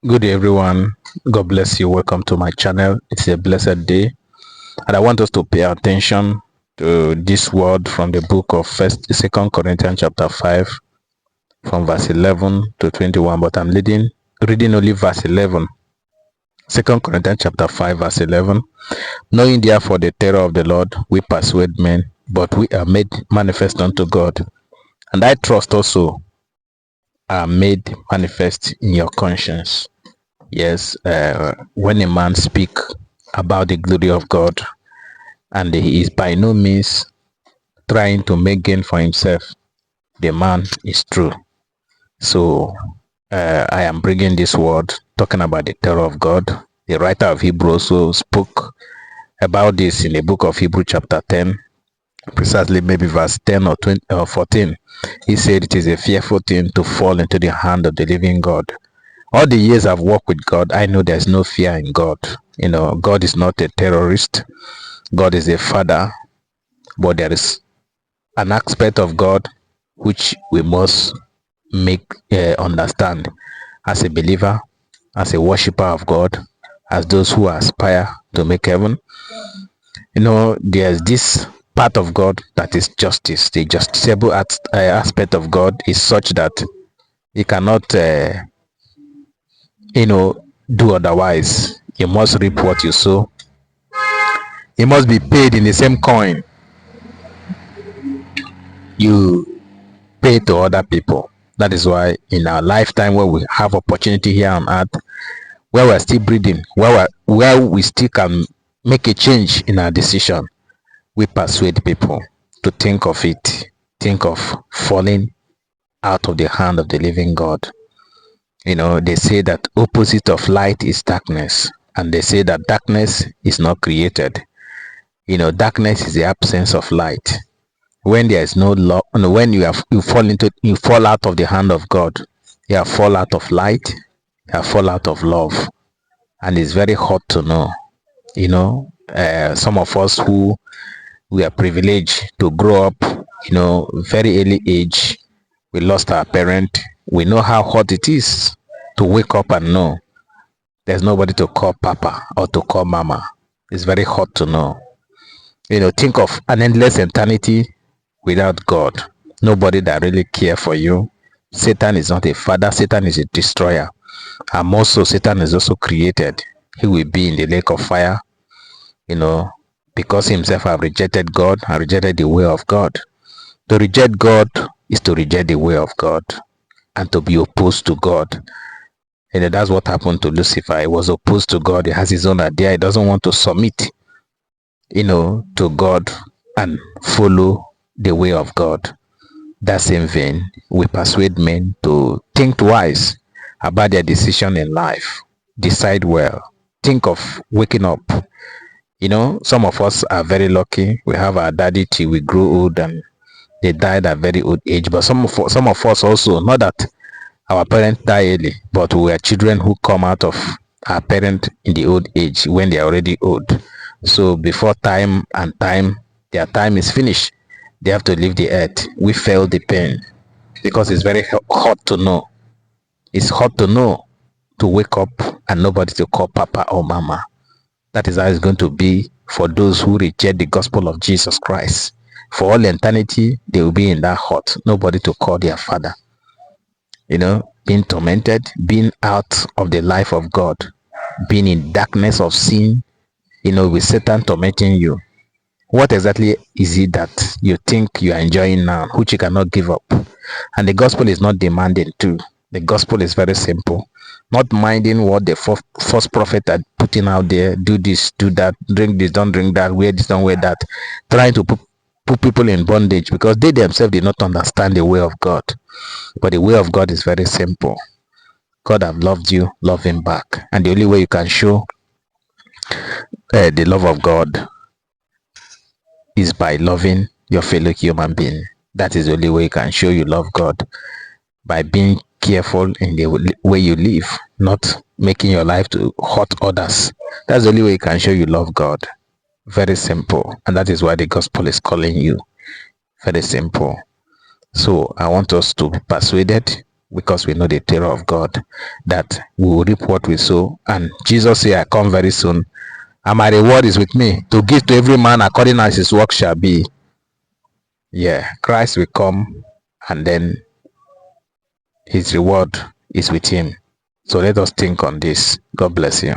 Good day, everyone. God bless you. Welcome to my channel. It's a blessed day, and I want us to pay attention to this word from the book of Second Corinthians, chapter 5, from verse 11 to 21. But I'm reading only verse 11. Second Corinthians, chapter 5, verse 11. Knowing therefore the terror of the Lord, we persuade men, but we are made manifest unto God, and I trust also are made manifest in your conscience. Yes, when a man speak about the glory of God and he is by no means trying to make gain for himself, the man is true. So I am bringing this word talking about the terror of God. The writer of Hebrew also spoke about this in the book of Hebrew chapter 10, precisely maybe verse 10 or 20 or 14. He said it is a fearful thing to fall into the hand of the living God. All the years I've worked with God, I know there's no fear in God. God is not a terrorist. God is a father, but there is an aspect of God which we must make understand as a believer, as a worshiper of God, as those who aspire to make heaven. There's this part of God that is justice. The justiciable aspect of God is such that he cannot do otherwise. You must reap what you sow. You must be paid in the same coin you pay to other people. That is why in our lifetime, where we have opportunity here on earth, where we're still breathing, where we still can make a change in our decision, we persuade people to think of it, think of falling out of the hand of the living God. They say that opposite of light is darkness, and they say that darkness is not created. Darkness is the absence of light. When there is no love, when you fall out of the hand of God, you have fall out of light, you have fall out of love. And it's very hard to know. Some of us who we are privileged to grow up, very early age, we lost our parent. We know how hard it is to wake up and know there's nobody to call papa or to call mama. It's very hard to know. Think of an endless eternity without God. Nobody that really care for you. Satan is not a father. Satan is a destroyer. And also Satan is also created. He will be in the lake of fire, because himself have rejected God and rejected the way of God. To reject God is to reject the way of God and to be opposed to God. That's what happened to Lucifer. He was opposed to God. He has his own idea. He doesn't want to submit, to God and follow the way of God. That same vein, we persuade men to think twice about their decision in life. Decide well. Think of waking up. Some of us are very lucky. We have our daddy till we grew old and they died at very old age. But some of us also, not that our parents die early, but we are children who come out of our parent in the old age when they are already old. So before their time is finished, they have to leave the earth. We feel the pain because it's very hard to know. It's hard to know to wake up and nobody to call papa or mama. That is how it's going to be for those who reject the gospel of Jesus Christ. For all eternity, they will be in that hut. Nobody to call their father. Being tormented, being out of the life of God, being in darkness of sin, with Satan tormenting you. What exactly is it that you think you are enjoying now, which you cannot give up? And the gospel is not demanding too. The gospel is very simple. Not minding what the false prophet are putting out there. Do this, do that, drink this, don't drink that, wear this, don't wear that. Trying to put people in bondage because they themselves did not understand the way of God. But the way of God is very simple. God have loved you, love him back. And the only way you can show the love of God is by loving your fellow human being. That is the only way you can show you love God, by being careful in the way you live, not making your life to hurt others. That's the only way you can show you love God. Very simple. And that is why the gospel is calling you. Very simple. So I want us to be persuaded because we know the terror of God, that we will reap what we sow. And Jesus said, I come very soon, and my reward is with me to give to every man according as his work shall be. Yeah, Christ will come, and then his reward is with him. So let us think on this. God bless you.